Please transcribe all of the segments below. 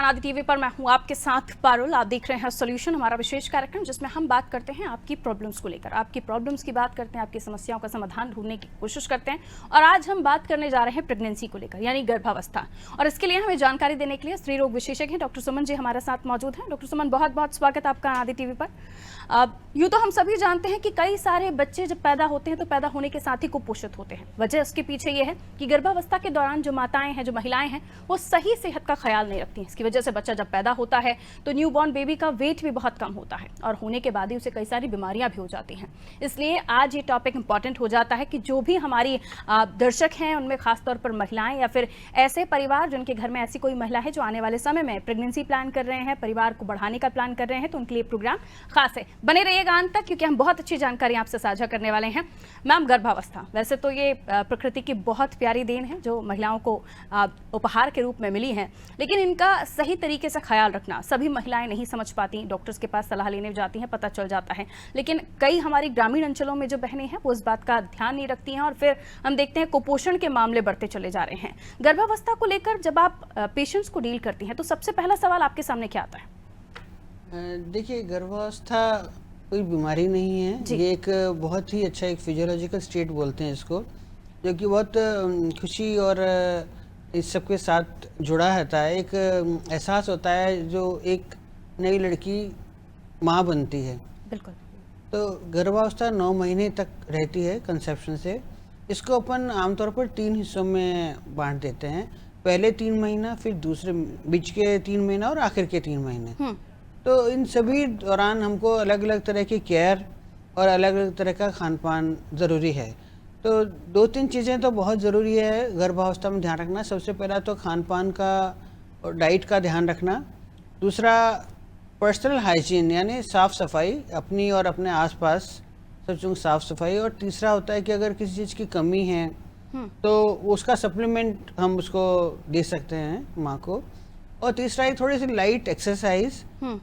आदि टीवी पर। मैं हूं आपके साथ पारुल। आप देख रहे हैं सॉल्यूशन, हमारा विशेष कार्यक्रम जिसमें हम बात करते हैं आपकी प्रॉब्लम्स को लेकर, आपकी प्रॉब्लम्स की बात करते हैं, आपकी समस्याओं का समाधान ढूंढने की कोशिश करते हैं। और आज हम बात करने जा रहे हैं प्रेगनेंसी को लेकर, यानी गर्भावस्था। और इसके लिए हमें जानकारी देने के लिए स्त्री रोग विशेषज्ञ डॉक्टर सुमन जी हमारे साथ मौजूद हैं। डॉक्टर सुमन, बहुत बहुत स्वागत आपका आदि टीवी पर। यूँ तो हम सभी जानते हैं कि कई सारे बच्चे जब पैदा होते हैं तो पैदा होने के साथ ही कुपोषित होते हैं। वजह उसके पीछे ये है कि गर्भावस्था के दौरान जो माताएं हैं, जो महिलाएं हैं, वो सही सेहत का ख्याल नहीं रखती हैं। इसकी वजह से बच्चा जब पैदा होता है तो न्यूबॉर्न बेबी का वेट भी बहुत कम होता है और होने के बाद ही उसे कई सारी बीमारियां भी हो जाती हैं। इसलिए आज ये टॉपिक इंपॉर्टेंट हो जाता है कि जो भी हमारी दर्शक हैं, उनमें खासतौर पर महिलाएं या फिर ऐसे परिवार जिनके घर में ऐसी कोई महिला है जो आने वाले समय में प्रेगनेंसी प्लान कर रहे हैं, परिवार को बढ़ाने का प्लान कर रहे हैं, तो उनके लिए प्रोग्राम खास है। बने रहिएगा अंत तक क्योंकि हम बहुत अच्छी जानकारी आपसे साझा करने वाले हैं। मैम, गर्भावस्था वैसे तो ये प्रकृति की बहुत प्यारी देन है जो महिलाओं को उपहार के रूप में मिली है, लेकिन इनका सही तरीके से ख्याल रखना सभी महिलाएं नहीं समझ पाती। डॉक्टर्स के पास सलाह लेने जाती हैं, पता चल जाता है, लेकिन कई हमारी ग्रामीण अंचलों में जो बहनें हैं वो इस बात का ध्यान नहीं रखती हैं और फिर हम देखते हैं कुपोषण के मामले बढ़ते चले जा रहे हैं। गर्भावस्था को लेकर जब आप पेशेंट्स को डील करती हैं तो सबसे पहला सवाल आपके सामने क्या आता है? देखिए, गर्भावस्था कोई बीमारी नहीं है। ये एक बहुत ही अच्छा एक फिजियोलॉजिकल स्टेट बोलते हैं इसको, जो कि बहुत खुशी और इस सब के साथ जुड़ा रहता है। एक एहसास होता है जो एक नई लड़की माँ बनती है। बिल्कुल। तो गर्भावस्था 9 महीने तक रहती है कंसेप्शन से। इसको अपन आमतौर पर 3 हिस्सों में बांट देते हैं। पहले 3 महीना, फिर दूसरे बीच के 3 महीना और आखिर के 3 महीने। तो इन सभी दौरान हमको अलग अलग तरह की केयर और अलग अलग तरह का खान पान ज़रूरी है। तो 2-3 चीज़ें तो बहुत ज़रूरी है गर्भावस्था में ध्यान रखना। सबसे पहला तो खान पान का और डाइट का ध्यान रखना। दूसरा, पर्सनल हाइजीन यानी साफ़ सफाई, अपनी और अपने आसपास सब चीज़ साफ़ सफाई। और तीसरा होता है कि अगर किसी चीज़ की कमी है तो उसका सप्लीमेंट हम उसको दे सकते हैं माँ को। और तीसरा एक थोड़ी सी लाइट एक्सरसाइज,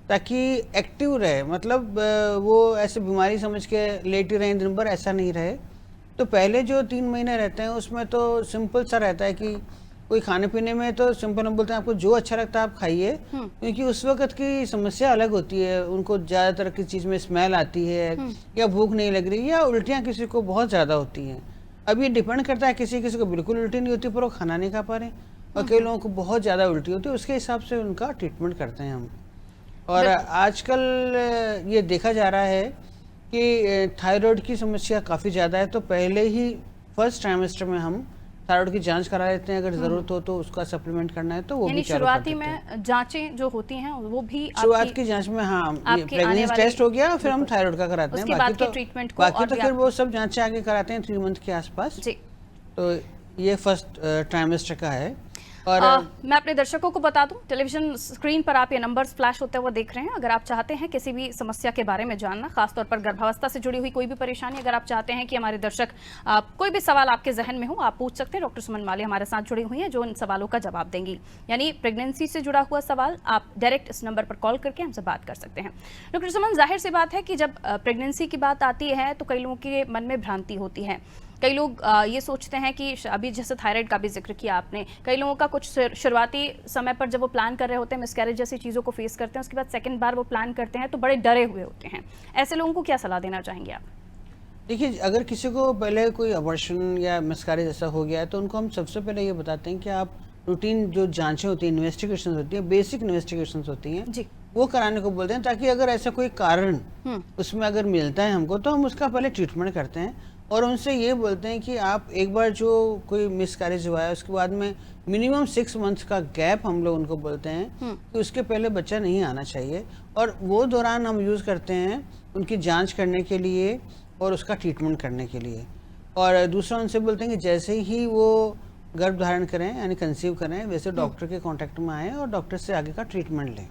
ताकि एक्टिव रहे, मतलब वो ऐसे बीमारी समझ के लेटी रहे दिन भर, ऐसा नहीं रहे। तो पहले जो 3 महीने रहते हैं उसमें तो सिंपल सा रहता है कि कोई खाने पीने में तो सिंपल हम बोलते हैं आपको जो अच्छा लगता है आप खाइए, क्योंकि उस वक्त की समस्या अलग होती है। उनको ज़्यादातर किसी चीज़ में स्मेल आती है या भूख नहीं लग रही या उल्टियाँ किसी को बहुत ज़्यादा होती हैं। अब ये डिपेंड करता है, किसी किसी को बिल्कुल उल्टी नहीं होती पर वो खाना नहीं खा पा रहे, और कई लोगों को बहुत ज़्यादा उल्टी होती है। उसके हिसाब से उनका ट्रीटमेंट करते हैं हम। और आजकल ये देखा जा रहा है कि थायराइड की समस्या काफ़ी ज़्यादा है। तो पहले ही फर्स्ट ट्राइमेस्टर में हम थायराइड की जांच करा लेते हैं। अगर ज़रूरत हो तो उसका सप्लीमेंट करना है तो वो भी चालू कर देते हैं। शुरुआती में जांचें जो होती हैं वो भी शुरुआत की जांच में, हाँ, प्रेगनेंसी टेस्ट हो गया, फिर हम थायराइड का कराते हैं। बाकी तो फिर वो सब जांचें आगे कराते हैं 3 मंथ के आसपास। तो ये फर्स्ट ट्राइमेस्टर का है। और मैं अपने दर्शकों को बता दूं, टेलीविजन स्क्रीन पर आप ये नंबर्स फ्लैश होते हुए देख रहे हैं। अगर आप चाहते हैं किसी भी समस्या के बारे में जानना, खासतौर पर गर्भावस्था से जुड़ी हुई कोई भी परेशानी, अगर आप चाहते हैं कि हमारे दर्शक कोई भी सवाल आपके जहन में हो, आप पूछ सकते हैं। डॉक्टर सुमन माली हमारे साथ जुड़ी हुई हैं जो इन सवालों का जवाब देंगी। यानी प्रेगनेंसी से जुड़ा हुआ सवाल आप डायरेक्ट इस नंबर पर कॉल करके हमसे बात कर सकते हैं। डॉक्टर सुमन, जाहिर सी बात है कि जब प्रेगनेंसी की बात आती है तो कई लोगों के मन में भ्रांति होती है। कई लोग ये सोचते हैं कि अभी जैसे थायराइड का भी जिक्र किया आपने, कई लोगों का कुछ शुरुआती समय पर जब वो प्लान कर रहे होते हैं, मिसकैरेज जैसी चीज़ों को फेस करते हैं, उसके बाद सेकंड बार वो प्लान करते हैं तो बड़े डरे हुए होते हैं। ऐसे लोगों को क्या सलाह देना चाहेंगे आप? देखिए, अगर किसी को पहले कोई अबॉर्शन या मिसकैरेज ऐसा हो गया है तो उनको हम सबसे पहले ये बताते हैं कि आप रूटीन जो जांचें होती हैं, इन्वेस्टिगेशन होती हैं, बेसिक इन्वेस्टिगेशन होती हैं जी, वो कराने को बोलते हैं, ताकि अगर ऐसा कोई कारण उसमें अगर मिलता है हमको तो हम उसका पहले ट्रीटमेंट करते हैं। और उनसे ये बोलते हैं कि आप एक बार जो कोई मिसकैरेज हुआ है उसके बाद में मिनिमम 6 मंथ्स का गैप हम लोग उनको बोलते हैं कि उसके पहले बच्चा नहीं आना चाहिए। और वो दौरान हम यूज़ करते हैं उनकी जांच करने के लिए और उसका ट्रीटमेंट करने के लिए। और दूसरा, उनसे बोलते हैं कि जैसे ही वो गर्भ धारण करें यानी कंसीव करें, वैसे डॉक्टर के कांटेक्ट में आएँ और डॉक्टर से आगे का ट्रीटमेंट लें,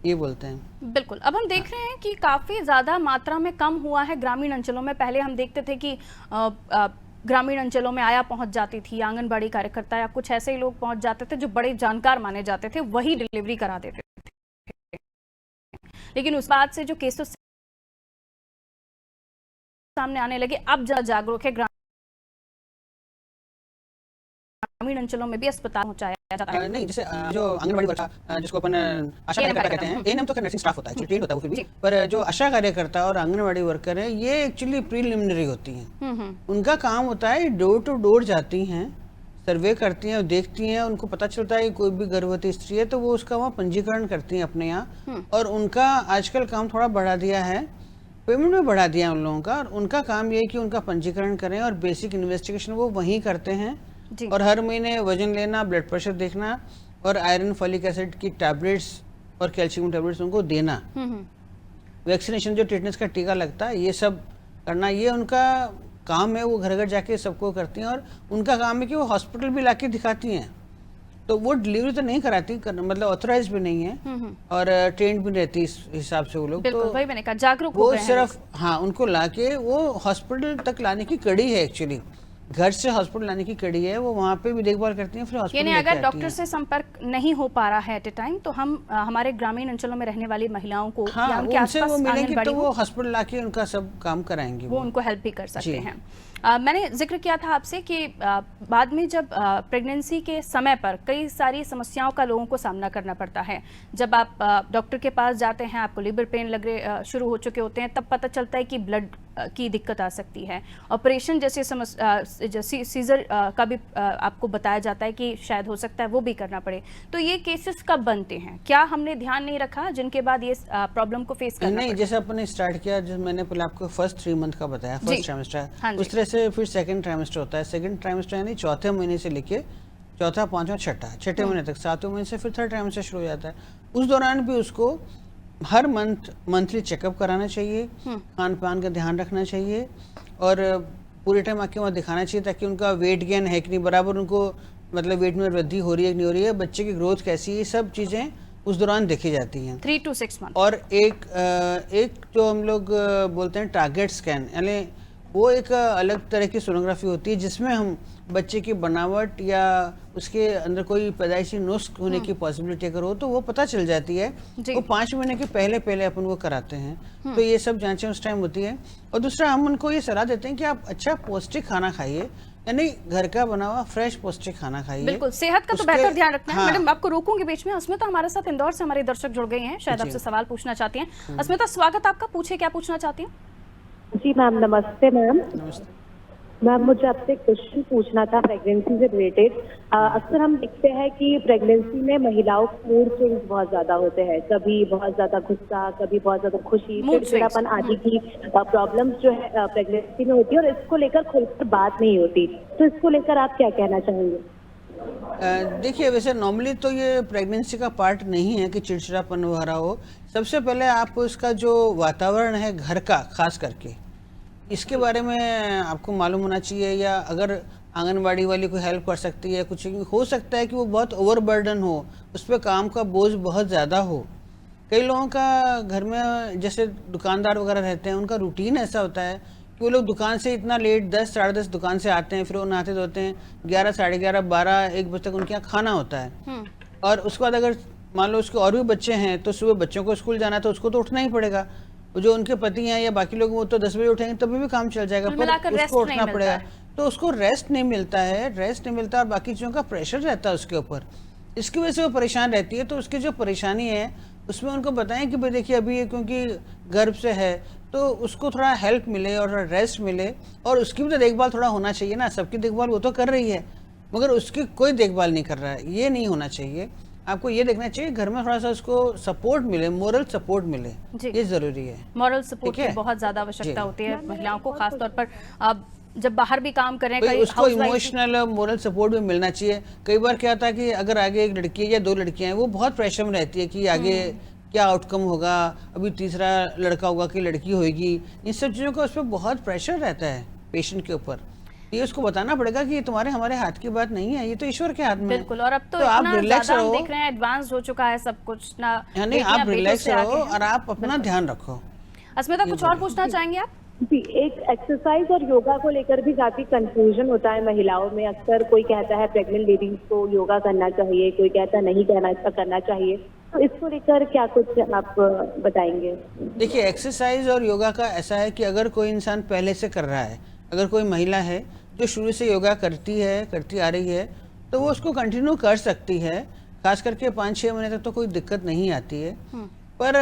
ये बोलते हैं। बिल्कुल। अब हम देख रहे हैं कि काफ़ी ज़्यादा मात्रा में कम हुआ है ग्रामीण अंचलों में। पहले हम देखते थे कि ग्रामीण अंचलों में आया पहुंच जाती थी, आंगनबाड़ी कार्यकर्ता या कुछ ऐसे ही लोग पहुंच जाते थे जो बड़े जानकार माने जाते थे, वही डिलीवरी करा देते थे। लेकिन उस बाद से जो केसेस सामने आने लगे, अब जागरूक है ग्रामीण अंचलों में भी अस्पताल पहुंचाया जाता है? नहीं, जैसे जो आंगनबाड़ी वर्कर जिसको अपन आशा कार्यकर्ता कहते हैं, एएनएम तो नर्सिंग स्टाफ होता है, ट्रेन होता है वो फिर भी, पर जो आशा कार्यकर्ता और आंगनबाड़ी वर्कर है ये एक्चुअली प्रीलिमिनरी होती हैं। उनका काम होता है डोर टू डोर जाती हैं, सर्वे करती हैं और देखती हैं, उनको पता चलता है कि कोई भी गर्भवती स्त्री है तो वो उसका वहाँ पंजीकरण करती हैं अपने यहाँ। और उनका आजकल काम थोड़ा बढ़ा दिया है, पेमेंट में बढ़ा दिया है उन लोगों का, और उनका काम ये है कि उनका पंजीकरण करें और बेसिक इन्वेस्टिगेशन वो वहीं करते हैं। और हर महीने वजन लेना, ब्लड प्रेशर देखना और आयरन फॉलिक एसिड की टैबलेट्स और कैल्शियम टैबलेट्स उनको देना, वैक्सीनेशन जो टेटनस का टीका लगता है ये सब करना, ये उनका काम है। वो घर घर जाके सबको करती हैं और उनका काम है कि वो हॉस्पिटल भी लाके दिखाती हैं। तो वो डिलीवरी तो नहीं कराती, मतलब ऑथराइज भी नहीं है और ट्रेंड भी रहती इस हिसाब से वो लोग। बिल्कुल, तो वही मैंने कहा, जागरूक हो वो गए हैं सिर्फ हाँ उनको लाके वो हॉस्पिटल तक लाने की कड़ी है, एक्चुअली घर से हॉस्पिटल लाने की कड़ी है, वो वहाँ पे भी देखभाल करती हैं, फिर हॉस्पिटल यानी अगर डॉक्टर से संपर्क नहीं हो पा रहा है एट ए टाइम तो हम हमारे ग्रामीण अंचलों में रहने वाली महिलाओं को हाँ, या उनके उनसे आसपास वो मिलेंगे आंगनबाड़ी तो वो हॉस्पिटल लाके उनका सब काम कराएंगे, वो उनको हेल्प भी कर सकते जी। हैं। मैंने जिक्र किया था आपसे कि बाद में जब प्रेगनेंसी के समय पर कई सारी समस्याओं का लोगों को सामना करना पड़ता है। जब आप डॉक्टर के पास जाते हैं, आपको लिवर पेन लग रहे शुरू हो चुके होते हैं, तब पता चलता है कि ब्लड की दिक्कत आ सकती है। ऑपरेशन जैसे सीजर का भी आपको बताया जाता है कि शायद हो सकता है वो भी करना पड़े। तो ये केसेस कब बनते हैं? क्या हमने ध्यान नहीं रखा जिनके बाद ये प्रॉब्लम को फेस करना नहीं, जैसे अपने स्टार्ट किया, जो मैंने पहले आपको फर्स्ट 3 मंथ का बताया, फर्स्ट ट्राइमेस्टर, उस तरह से फिर सेकंड ट्राइमेस्टर होता है। सेकंड ट्राइमेस्टर यानी चौथे महीने से लेके चौथा, पांचवा, छठे महीने तक, 7वें महीने से फिर थर्ड ट्राइमेस्टर शुरू हो जाता है। उस दौरान भी उसको हर मंथली चेकअप कराना चाहिए, खान पान का ध्यान रखना चाहिए और पूरे टाइम आके वहाँ दिखाना चाहिए ताकि उनका वेट गेन है कि नहीं, बराबर उनको मतलब वेट में वृद्धि हो रही है कि नहीं हो रही है, बच्चे की ग्रोथ कैसी है, ये सब चीज़ें उस दौरान देखी जाती हैं 3 to 6 मंथ। और एक जो हम लोग बोलते हैं टारगेट स्कैन, यानी वो एक अलग तरह की सोनोग्राफी होती है जिसमें हम बच्चे की बनावट या उसके अंदर कोई पैदाइशी नुस्ख होने की पॉसिबिलिटी अगर हो तो वो पता चल जाती है। वो 5 महीने के पहले अपन वो कराते हैं। तो ये सब जांचें उस टाइम होती है। और दूसरा, हम उनको ये सलाह देते हैं कि आप अच्छा पौष्टिक खाना खाइए, यानी घर का बना हुआ फ्रेश पौष्टिक खाना खाइए। बिल्कुल, सेहत का तो बेहतर ध्यान रखना है। मैडम, आपको रोकूंगी बीच में। अस्मिता हमारे साथ इंदौर से हमारे दर्शक जुड़ गए हैं, शायद आपसे सवाल पूछना चाहती हैं। अस्मिता, स्वागत आपका, पूछिए क्या पूछना चाहती हैं। जी मैम, नमस्ते मैम। नमस्ते मैम, मुझे आपसे क्वेश्चन पूछना था प्रेगनेंसी से रिलेटेड। अक्सर हम देखते हैं कि प्रेगनेंसी में महिलाओं को मूड स्विंग्स बहुत ज्यादा होते हैं, कभी बहुत ज्यादा गुस्सा, कभी बहुत ज्यादा खुशी, चिड़चिड़ापन आदि की प्रॉब्लम्स जो है प्रेगनेंसी में होती है और इसको लेकर खुलकर बात नहीं होती। तो इसको लेकर आप क्या कहना चाहेंगे? देखिए, वैसे नॉर्मली तो ये प्रेगनेंसी का पार्ट नहीं है कि चिड़चिड़ापन वगैरह हो। सबसे पहले आप उसका जो वातावरण है घर का, खास करके इसके बारे में आपको मालूम होना चाहिए, या अगर आंगनबाड़ी वाली कोई हेल्प कर सकती है, कुछ हो सकता है कि वो बहुत ओवरबर्डन हो, उस पर काम का बोझ बहुत ज़्यादा हो। कई लोगों का घर में जैसे दुकानदार वगैरह रहते हैं, उनका रूटीन ऐसा होता है कि वो लोग दुकान से इतना लेट 10 साढ़े 10 दुकान से आते हैं, फिर वो नहाते धोते हैं 11 साढ़े 11 12 1 बजे तक उनके यहाँ खाना होता है। और उसके बाद अगर मान लो उसके और भी बच्चे हैं तो सुबह बच्चों को स्कूल जाना है तो उसको तो उठना ही पड़ेगा। जो उनके पति हैं या बाकी लोग वो तो 10 बजे उठेंगे तभी भी काम चल जाएगा, पर उसको उठना पड़ेगा। तो उसको रेस्ट नहीं मिलता और बाकी चीज़ों का प्रेशर रहता है उसके ऊपर। इसकी वजह से वो परेशान रहती है। तो उसकी जो परेशानी है उसमें उनको बताएं कि भाई देखिए, अभी ये क्योंकि गर्भ से है तो उसको थोड़ा हेल्प मिले और रेस्ट मिले, और उसकी भी तो देखभाल थोड़ा होना चाहिए ना। सबकी देखभाल वो तो कर रही है मगर उसकी कोई देखभाल नहीं कर रहा है, ये नहीं होना चाहिए। आपको ये देखना चाहिए घर में थोड़ा सा उसको सपोर्ट मिले, मोरल सपोर्ट मिले, ये जरूरी है। मोरल सपोर्ट की बहुत ज्यादा आवश्यकता होती है महिलाओं को, खासतौर पर अब जब बाहर भी काम कर रहे हैं। उसको इमोशनल और मोरल सपोर्ट भी मिलना चाहिए। कई बार क्या होता है कि अगर आगे एक लड़की है या 2 लड़कियां हैं, वो बहुत प्रेशर में रहती है कि आगे क्या आउटकम होगा, अभी तीसरा लड़का होगा कि लड़की होगी। इन सब चीज़ों का उस पर बहुत प्रेशर रहता है पेशेंट के ऊपर। ये उसको बताना पड़ेगा कि ये तुम्हारे हमारे हाथ की बात नहीं है, ये तो ईश्वर के हाथ में है। बिल्कुल, और अब तो आप रिलैक्स रहो, देख रहे हैं एडवांस हो चुका है सब कुछ ना, यानी आप रिलैक्स रहो और आप अपना ध्यान रखो। अस्मिता, कुछ और पूछना चाहेंगे आप? जी, एक एक्सरसाइज और योगा को लेकर भी काफी कंफ्यूजन होता है महिलाओं में। अक्सर कोई कहता है प्रेग्नेंट लेडीज को योगा करना चाहिए, कोई कहता है नहीं करना चाहिए। तो इसको लेकर क्या कुछ आप बताएंगे? देखिए, एक्सरसाइज और योगा का ऐसा है कि अगर कोई इंसान पहले से कर रहा है, अगर कोई महिला है जो शुरू से योगा करती आ रही है, तो वो उसको कंटिन्यू कर सकती है, खास करके 5-6 महीने तक तो कोई दिक्कत नहीं आती है। पर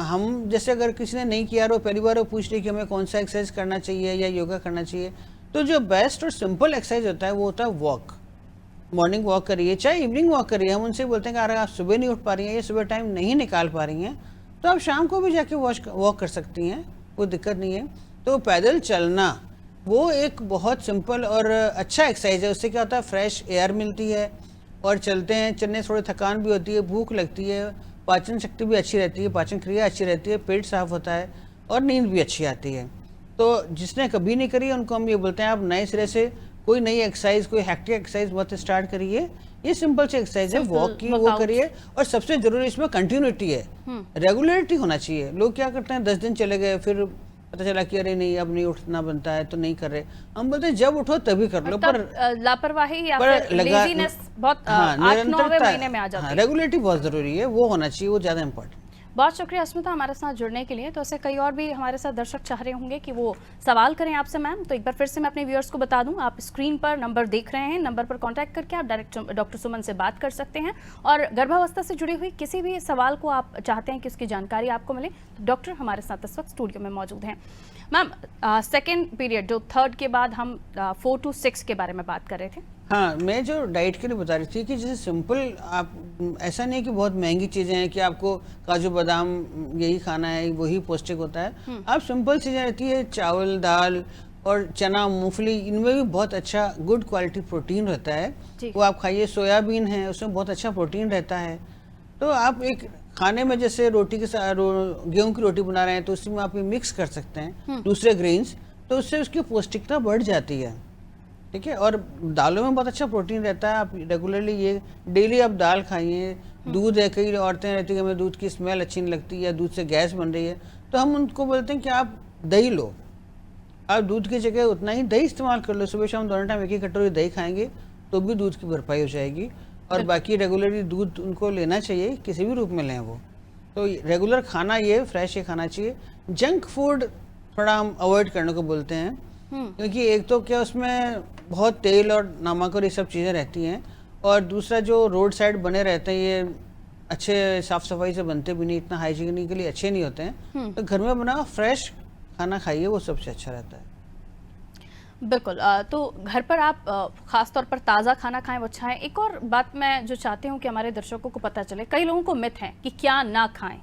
हम जैसे अगर किसी ने नहीं किया और वो पहली बार वो पूछ रही कि हमें कौन सा एक्सरसाइज करना चाहिए या योगा करना चाहिए, तो जो बेस्ट और सिंपल एक्सरसाइज होता है वो होता है वॉक। मॉर्निंग वॉक करिए, चाहे इवनिंग वॉक करिए। हम उनसे बोलते हैं कि अगर आप सुबह नहीं उठ पा रही हैं या सुबह टाइम नहीं निकाल पा रही हैं तो आप शाम को भी जाके वॉक कर सकती हैं, कोई दिक्कत नहीं है। तो पैदल चलना वो एक बहुत सिंपल और अच्छा एक्सरसाइज है। उससे क्या होता है, फ्रेश एयर मिलती है और चलते हैं, चलने से थोड़ी थकान भी होती है, भूख लगती है, पाचन शक्ति भी अच्छी रहती है, पाचन क्रिया अच्छी रहती है, पेट साफ होता है और नींद भी अच्छी आती है। तो जिसने कभी नहीं करी उनको हम ये बोलते हैं आप नए सिरे से कोई नई एक्सरसाइज, कोई हैक्टिक एक्सरसाइज मत स्टार्ट करिए। ये सिंपल से एक्सरसाइज है, वॉक की वो करिए। और सबसे जरूरी इसमें कंटिन्यूटी है, रेगुलरिटी होना चाहिए। लोग क्या करते हैं 10 दिन चले गए, फिर पता चला कि अरे नहीं अब नहीं उठना बनता है तो नहीं कर रहे। हम बोलते हैं जब उठो तभी कर लो, पर लापरवाही या फिर लेजीनेस बहुत 8-9वें महीने में आ जाती है। रेगुलरिटी बहुत जरूरी है, वो होना चाहिए, वो ज्यादा इंपॉर्टेंट। बहुत शुक्रिया अस्मिता हमारे साथ जुड़ने के लिए। तो ऐसे कई और भी हमारे साथ दर्शक चाह रहे होंगे कि वो सवाल करें आपसे मैम, तो एक बार फिर से मैं अपने व्यूअर्स को बता दूं, आप स्क्रीन पर नंबर देख रहे हैं, नंबर पर कांटेक्ट करके आप डायरेक्ट डॉक्टर सुमन से बात कर सकते हैं। और गर्भावस्था से जुड़ी हुई किसी भी सवाल को आप चाहते हैं कि उसकी जानकारी आपको मिले तो डॉक्टर हमारे साथ इस वक्त स्टूडियो में मौजूद हैं। मैम, सेकेंड पीरियड जो थर्ड के बाद हम 4 to 6 के बारे में बात कर रहे थे। हाँ, मैं जो डाइट के लिए बता रही थी कि जैसे सिंपल आप ऐसा नहीं कि बहुत महंगी चीज़ें हैं कि आपको काजू बादाम यही खाना है वही पौष्टिक होता है। आप सिंपल चीज़ें रहती है, चावल, दाल और चना, मूंगफली, इनमें भी बहुत अच्छा गुड क्वालिटी प्रोटीन रहता है, वो आप खाइए। सोयाबीन है, उसमें बहुत अच्छा प्रोटीन रहता है। तो आप एक खाने में जैसे रोटी के साथ गेहूं की रोटी बना रहे हैं तो उसमें आप ये मिक्स कर सकते हैं दूसरे ग्रेन्स, तो उससे उसकी पौष्टिकता बढ़ जाती है। ठीक है, और दालों में बहुत अच्छा प्रोटीन रहता है। आप रेगुलरली ये डेली आप दाल खाइए। दूध है, कई औरतें रहती है हमें दूध की स्मेल अच्छी नहीं लगती या दूध से गैस बन रही है, तो हम उनको बोलते हैं कि आप दही लो। आप दूध की जगह उतना ही दही इस्तेमाल कर लो। सुबह शाम दोनों टाइम 1-1 कटोरी दही खाएंगे तो भी दूध की भरपाई हो जाएगी। और बाकी रेगुलरली दूध उनको लेना चाहिए, किसी भी रूप में लें वो। तो रेगुलर खाना ये फ्रेश ही खाना चाहिए। जंक फूड थोड़ा हम अवॉइड करने को बोलते हैं, क्योंकि एक तो क्या उसमें बहुत तेल और नमक और ये सब चीज़ें रहती हैं, और दूसरा जो रोड साइड बने रहते हैं ये अच्छे साफ़ सफाई से बनते भी नहीं, इतना हाइजीनिकली अच्छे नहीं होते हैं। तो घर में बना फ्रेश खाना खाइए, वो सबसे अच्छा रहता है। बिल्कुल। तो घर पर आप ख़ास तौर पर ताज़ा खाना खाएं वो अच्छा है। एक और बात मैं जो चाहती हूँ कि हमारे दर्शकों को पता चले, कई लोगों को मिथ है कि क्या ना खाएं।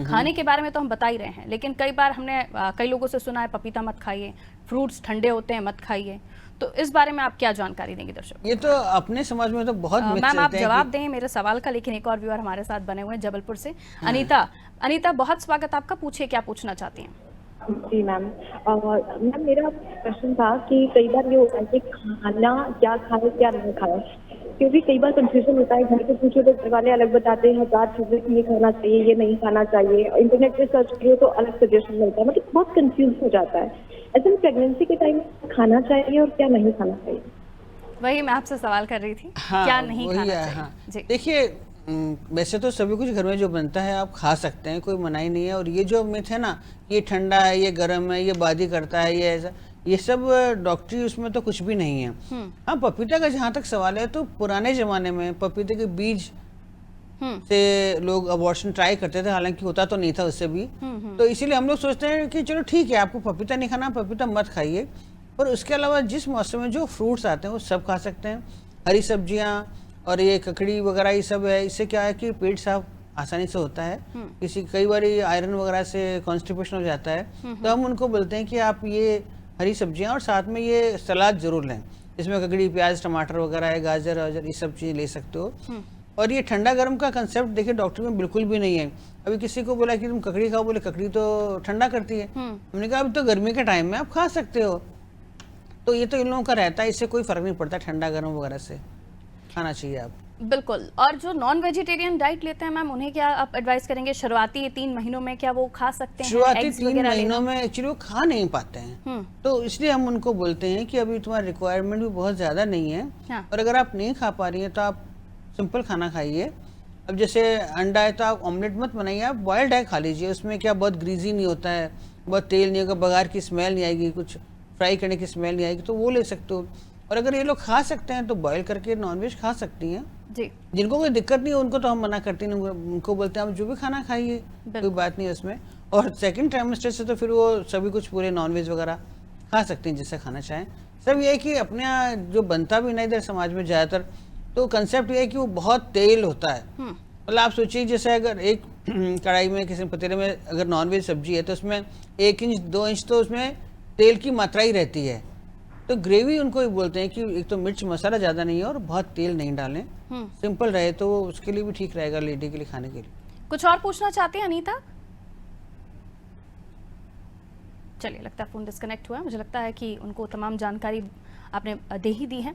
खाने के बारे में तो हम बता ही रहे हैं, लेकिन कई बार हमने कई लोगों से सुना है पपीता मत खाइए, फ्रूट्स ठंडे होते हैं मत खाइए। तो इस बारे में आप क्या जानकारी देंगे दर्शकों? ये तो अपने समाज में तो बहुत मैम आप जवाब दें मेरे सवाल का, लेकिन एक और व्यूअर हमारे साथ बने हुए हैं जबलपुर से, अनीता बहुत स्वागत आपका, पूछिए क्या पूछना चाहती हैं? जी मैम, मैम मेरा क्वेश्चन था कि कई बार ये होता है कि खाना क्या खाए क्या नहीं खाए, क्योंकि कई बार कंफ्यूजन होता है। घर पे पूछो तो घर वाले अलग बताते हैं, हजार चीजें कि ये खाना चाहिए, ये नहीं खाना चाहिए। इंटरनेट पे सर्च करो तो अलग सजेशन मिलता है, मतलब बहुत कंफ्यूज हो जाता है। ऐसे में प्रेगनेंसी के टाइम खाना चाहिए और क्या नहीं खाना चाहिए? वही मैं आपसे सवाल कर रही थी। हाँ, क्या नहीं खाना चाहिए? हाँ। जी देखिए, वैसे तो सभी कुछ घर में जो बनता है आप खा सकते हैं, कोई मनाही नहीं है। और ये जो मिथ है ना, ये ठंडा है, ये गर्म है, ये बादी करता है, ये ऐसा, ये सब डॉक्टरी उसमें तो कुछ भी नहीं है। हाँ, पपीता का जहाँ तक सवाल है तो पुराने जमाने में पपीते के बीज से लोग अबॉर्शन ट्राई करते थे, हालांकि होता तो नहीं था उससे भी। तो इसीलिए हम लोग सोचते हैं कि चलो ठीक है, आपको पपीता नहीं खाना, पपीता मत खाइए। और उसके अलावा जिस मौसम में जो फ्रूट्स आते हैं वो सब खा सकते हैं। हरी सब्जियाँ और ये ककड़ी वगैरह ये सब है, इससे क्या है कि पेट साफ आसानी से होता है। कई बार आयरन वगैरह से कॉन्स्टिपेशन हो जाता है, तो हम उनको बोलते हैं कि आप ये हरी सब्जियां और साथ में ये सलाद जरूर लें, इसमें ककड़ी, प्याज, टमाटर वगैरह है, गाजर वाजर, ये सब चीज़ें ले सकते हो। और ये ठंडा गर्म का कंसेप्ट देखिए डॉक्टर में बिल्कुल भी नहीं है। अभी किसी को बोला कि तुम ककड़ी खाओ, बोले ककड़ी तो ठंडा करती है। हमने कहा अभी तो गर्मी के टाइम में आप खा सकते हो। तो ये तो इन लोगों का रहता है, इससे कोई फर्क नहीं पड़ता, ठंडा गर्म वगैरह से खाना चाहिए आप। बिल्कुल। और जो नॉन वेजिटेरियन डाइट लेते हैं मैम, उन्हें क्या आप एडवाइस करेंगे? शुरुआती 3 महीनों में क्या वो खा सकते हैं? शुरुआती 3 महीनों में एक्चुअली वो खा नहीं पाते हैं, तो इसलिए हम उनको बोलते हैं कि अभी तुम्हारा रिक्वायरमेंट भी बहुत ज़्यादा नहीं है। हाँ। और अगर आप नहीं खा पा रही हैं तो आप सिंपल खाना खाइए। अब जैसे अंडा है तो आप ऑमलेट मत बनाइए, आप बॉयल्ड एग खा लीजिए। उसमें क्या बहुत ग्रीजी नहीं होता है, बहुत तेल नहीं होगा, बघार की स्मेल नहीं आएगी, कुछ फ्राई करने की स्मेल नहीं आएगी, तो वो ले सकते हो। और अगर ये लोग खा सकते हैं तो बॉयल करके नॉनवेज खा सकती हैं। जी। जिनको कोई दिक्कत नहीं है उनको तो हम मना करते नहीं, उनको बोलते हैं आप जो भी खाना खाइए, कोई बात नहीं है उसमें। और सेकंड ट्राइमेस्टर से तो फिर वो सभी कुछ पूरे नॉनवेज वगैरह खा सकते हैं जैसे खाना चाहें। सब ये है कि अपने यहाँ जो बनता भी नहीं इधर समाज में ज़्यादातर, तो कंसेप्ट ये है कि वो बहुत तेल होता है। मतलब आप सोचिए जैसे अगर एक कढ़ाई में किसी पतीले में अगर नॉनवेज सब्जी है तो उसमें 1 इंच 2 इंच तो उसमें तेल की मात्रा ही रहती है। तो ग्रेवी उनको ही बोलते हैं कि एक तो मिर्च मसाला ज़्यादा नहीं है और बहुत तेल नहीं डालें, सिंपल रहे तो उसके लिए भी ठीक रहेगा लेडी के लिए खाने के लिए। कुछ और पूछना चाहते हैं अनीता? चलिए, लगता है फोन डिस्कनेक्ट हुआ है। मुझे लगता है कि उनको तमाम जानकारी आपने दे ही दी है।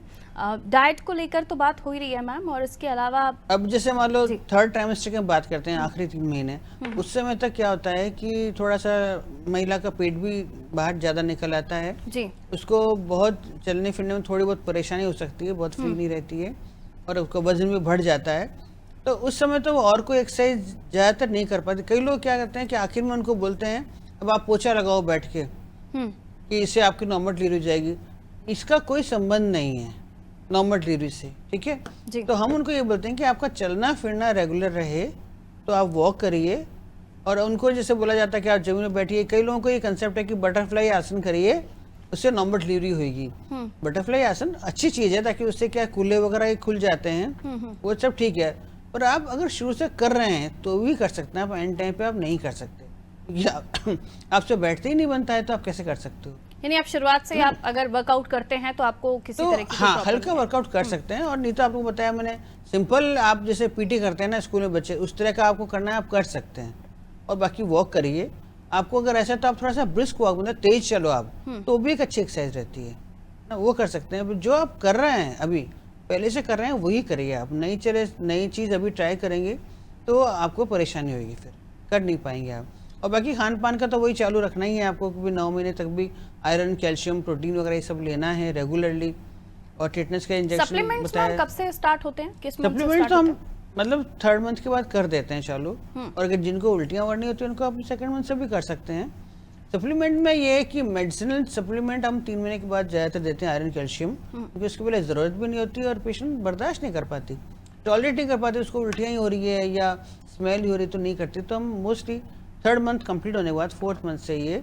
डाइट को लेकर तो बात हो ही रही है मैम, और इसके अलावा अब जैसे मान लो थर्ड ट्राइमेस्टर की बात करते हैं, आखिरी 3 महीने, उस समय तक क्या होता है कि थोड़ा सा महिला का पेट भी बाहर ज़्यादा निकल आता है जी। उसको बहुत चलने फिरने में थोड़ी बहुत परेशानी हो सकती है, बहुत फ्री नहीं रहती है और उसका वजन भी बढ़ जाता है। तो उस समय तो वो और कोई एक्सरसाइज ज़्यादातर नहीं कर पाते। कई लोग क्या करते हैं कि आखिर में उनको बोलते हैं अब आप पोछा लगाओ बैठ के कि इससे आपकी नॉर्मल डिलीवरी हो जाएगी। इसका कोई संबंध नहीं है नॉर्मल डिलीवरी से, ठीक है जी। तो हम उनको ये बोलते हैं कि आपका चलना फिरना रेगुलर रहे तो आप वॉक करिए। और उनको जैसे बोला जाता है कि आप जमीन में बैठिए, कई लोगों को ये कंसेप्ट है कि बटरफ्लाई आसन करिए उससे नॉर्मल डिलीवरी होगी। बटरफ्लाई आसन अच्छी चीज़ है ताकि उससे क्या कूल्हे वगैरह खुल जाते हैं, वो सब ठीक है। पर आप अगर शुरू से कर रहे हैं तो भी कर सकते हैं, आप एंड टाइम पे आप नहीं कर सकते क्योंकि आपसे बैठते ही नहीं बनता है तो आप कैसे कर सकते हो। यानी आप शुरुआत से आप अगर वर्कआउट करते हैं तो आपको किसी तरह की हाँ हल्का वर्कआउट कर सकते हैं। और नहीं तो आपको बताया मैंने सिंपल आप जैसे पीटी करते हैं ना स्कूल में बच्चे, उस तरह का आपको करना है आप कर सकते हैं। और बाकी वॉक करिए। आपको अगर ऐसा तो आप थोड़ा सा ब्रिस्क वॉक मतलब तेज चलो आप, तो भी एक अच्छी एक्सरसाइज रहती है ना, वो कर सकते हैं। जो आप कर रहे हैं अभी पहले से कर रहे हैं वही करिए आप। नई चीज़ अभी ट्राई करेंगे तो आपको परेशानी होगी, फिर कर नहीं पाएंगे आप। और बाकी खान पान का तो वही चालू रखना ही है आपको, क्योंकि 9 महीने तक भी आयरन कैल्शियम प्रोटीन वगैरह ये सब लेना है रेगुलरली। और टिटनेस का इंजेक्शन सप्लीमेंट्स कब से स्टार्ट होते हैं? किस सप्लीमेंट तो हम मतलब 3rd मंथ के बाद कर देते हैं चालू। और अगर जिनको उल्टियाँ वरनी होती है उनको आप 2nd मंथ से भी कर सकते हैं। सप्लीमेंट में ये है कि मेडिसिनल सप्लीमेंट हम 3 महीने के बाद ज़्यादातर देते हैं आयरन कैल्शियम, क्योंकि उसके पहले ज़रूरत भी नहीं होती और पेशेंट बर्दाश्त नहीं कर पाती, टॉलरेट नहीं कर पाती, उसको उल्टियाँ ही हो रही है या स्मेल ही हो रही तो नहीं करती। तो हम मोस्टली 3rd मंथ कंप्लीट होने के बाद 4th मंथ से ये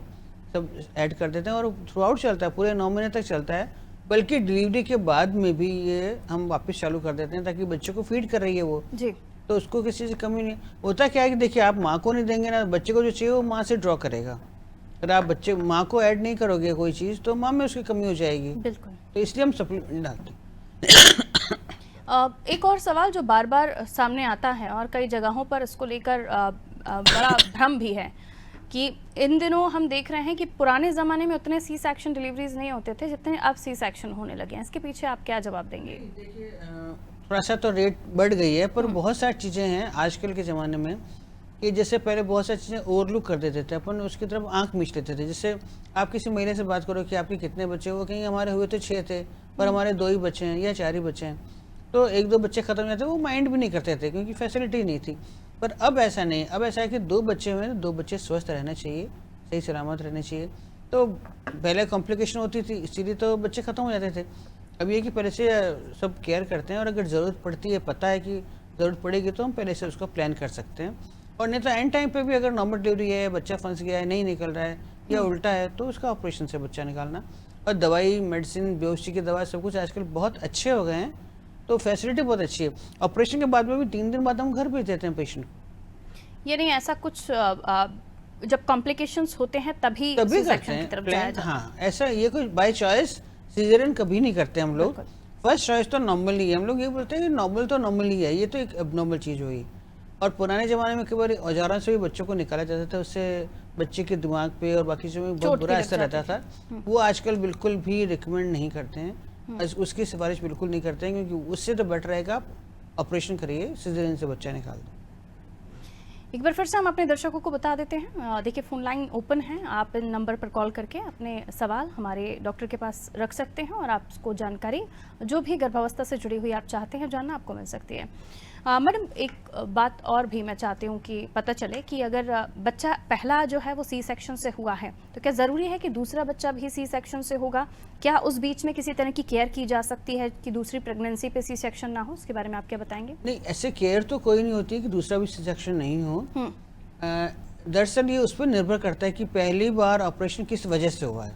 सब ऐड कर देते हैं और थ्रू आउट चलता है, पूरे 9 महीने तक चलता है। बल्कि डिलीवरी के बाद में भी ये हम वापस चालू कर देते हैं ताकि बच्चे को फीड कर रही है वो जी, तो उसको किसी चीज़ की कमी नहीं होता। क्या है कि देखिए आप माँ को नहीं देंगे ना, बच्चे को जो चाहिए वो माँ से ड्रॉ करेगा। अगर आप बच्चे माँ को ऐड नहीं करोगे कोई चीज़ तो माँ में उसकी कमी हो जाएगी। बिल्कुल, तो इसलिए हम सप्लीमेंट डालते हैं। एक और सवाल जो बार बार सामने आता है और कई जगहों पर इसको लेकर बड़ा भ्रम भी है कि इन दिनों हम देख रहे हैं कि पुराने ज़माने में उतने सी सेक्शन डिलीवरीज नहीं होते थे जितने अब सी सेक्शन होने लगे हैं। इसके पीछे आप क्या जवाब देंगे? देखिए थोड़ा सा तो रेट बढ़ गई है, पर बहुत सारी चीज़ें हैं आजकल के ज़माने में कि जैसे पहले बहुत सारी चीज़ें ओवरलुक कर देते थे, अपन उसकी तरफ आंख मीच लेते थे। जैसे आप किसी महिला से बात करो कि आपके कितने बच्चे, वो कहीं हमारे हुए तो 6 थे पर हमारे 2 ही बच्चे हैं या 4 ही बच्चे हैं, तो 1-2 बच्चे खत्म हो जाते, वो माइंड भी नहीं करते थे क्योंकि फैसिलिटी नहीं थी। पर अब ऐसा नहीं, अब ऐसा है कि 2 बच्चे हुए तो 2 बच्चे स्वस्थ रहना चाहिए, सही सलामत रहने चाहिए। तो पहले कॉम्प्लिकेशन होती थी इसीलिए तो बच्चे ख़त्म हो जाते थे। अब ये कि पहले से सब केयर करते हैं और अगर ज़रूरत पड़ती है, पता है कि ज़रूरत पड़ेगी तो हम पहले से उसको प्लान कर सकते हैं। और नहीं तो एंड टाइम पे भी अगर नॉर्मल डिलीवरी है, बच्चा फंस गया है, नहीं निकल रहा है या उल्टा है तो उसका ऑपरेशन से बच्चा निकालना। और दवाई मेडिसिन बेहोशी की दवा सब कुछ आजकल बहुत अच्छे हो गए हैं, तो फैसिलिटी बहुत अच्छी है। ऑपरेशन के बाद में भी 3 दिन बाद हम घर भेज देते हैं पेशेंट को। ये नहीं ऐसा कुछ जब कॉम्प्लिकेशंस होते हैं तभी करते हैं। हाँ ऐसा ये कुछ बाय चॉइस सीजरियन कभी नहीं करते हम लोग। फर्स्ट चॉइस तो नॉर्मल ही है, हम लोग ये बोलते हैं नॉर्मल तो नॉर्मल ही है, ये तो एक एबनॉर्मल चीज़ हुई। और पुराने ज़माने में कई बार औजारों से भी बच्चों को निकाला जाता था, उससे बच्चे के दिमाग पे और बाकी चीज़ों में बहुत बुरा असर रहता था। वो आजकल बिल्कुल भी रिकमेंड नहीं करते हैं, उसकी सिफारिश बिल्कुल नहीं करते हैं, क्योंकि उससे तो बेटर रहेगा आप ऑपरेशन करिए, सीजरियन से बच्चा निकाल दो। एक बार फिर से हम अपने दर्शकों को बता देते हैं, देखिए फ़ोन लाइन ओपन है, आप इन नंबर पर कॉल करके अपने सवाल हमारे डॉक्टर के पास रख सकते हैं और आपको जानकारी जो भी गर्भावस्था से जुड़ी हुई आप चाहते हैं जानना आपको मिल सकती है। मैडम एक बात और भी मैं चाहती हूँ कि पता चले कि अगर बच्चा पहला जो है वो सी सेक्शन से हुआ है तो क्या ज़रूरी है कि दूसरा बच्चा भी सी सेक्शन से होगा? क्या उस बीच में किसी तरह की केयर की जा सकती है कि दूसरी प्रेगनेंसी पे सी सेक्शन ना हो? उसके बारे में आप क्या बताएंगे? नहीं, ऐसे केयर तो कोई नहीं होती कि दूसरा भी सेक्शन नहीं हो। दरअसल ये उस पर निर्भर करता है कि पहली बार ऑपरेशन किस वजह से हुआ है।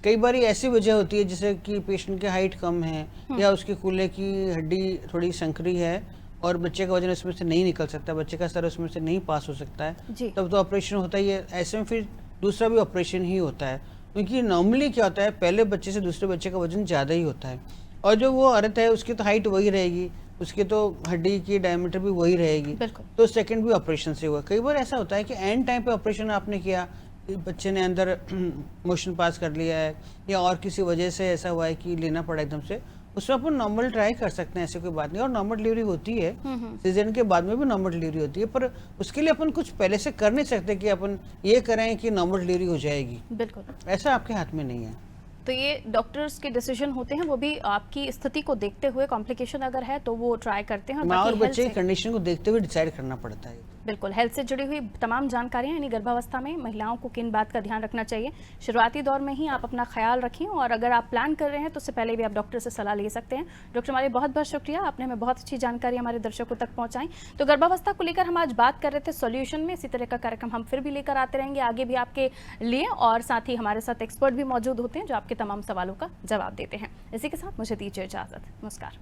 कई बार ऐसी वजह होती है जैसे कि पेशेंट की हाइट कम है या उसके कूल्हे की हड्डी थोड़ी संकरी है और बच्चे का वजन उसमें से नहीं निकल सकता, बच्चे का सर उसमें से नहीं पास हो सकता है, तब तो ऑपरेशन होता ही है। ऐसे में फिर दूसरा भी ऑपरेशन ही होता है, क्योंकि नॉर्मली क्या होता है, पहले बच्चे से दूसरे बच्चे का वजन ज़्यादा ही होता है और जो वो औरत है उसकी तो हाइट वही रहेगी, उसकी तो हड्डी की डायमीटर भी वही रहेगी, तो सेकंड भी ऑपरेशन से हुआ। कई बार ऐसा होता है कि एंड टाइम पे ऑपरेशन आपने किया, बच्चे ने अंदर मोशन पास कर लिया है या और किसी वजह से ऐसा हुआ है कि लेना पड़ा एकदम से, उसमें अपन नॉर्मल ट्राई कर सकते हैं, ऐसे कोई बात नहीं। और नॉर्मल डिलीवरी होती है, सीजन के बाद में भी नॉर्मल डिलीवरी होती है, पर उसके लिए अपन कुछ पहले से कर नहीं सकते कि अपन ये करें कि नॉर्मल डिलीवरी हो जाएगी। बिल्कुल, ऐसा आपके हाथ में नहीं है। तो ये डॉक्टर्स के डिसीजन होते हैं, वो भी आपकी स्थिति को देखते हुए, कॉम्प्लिकेशन अगर है तो वो ट्राई करते हैं। माँ और बच्चे की कंडीशन को देखते हुए डिसाइड करना पड़ता है। बिल्कुल, हेल्थ से जुड़ी हुई तमाम जानकारियां, यानी गर्भावस्था में महिलाओं को किन बात का ध्यान रखना चाहिए, शुरुआती दौर में ही आप अपना ख्याल रखें और अगर आप प्लान कर रहे हैं तो उससे पहले भी आप डॉक्टर से सलाह ले सकते हैं। डॉक्टर हमारे बहुत बहुत शुक्रिया, आपने हमें बहुत अच्छी जानकारी हमारे दर्शकों तक पहुंचाई। तो गर्भावस्था को लेकर हम आज बात कर रहे थे सॉल्यूशन में, इसी तरह का कार्यक्रम हम फिर भी लेकर आते रहेंगे आगे भी आपके लिए, और साथ ही हमारे साथ एक्सपर्ट भी मौजूद होते हैं जो आपके तमाम सवालों का जवाब देते हैं। इसी के साथ मुझे दीजिए इजाजत, नमस्कार।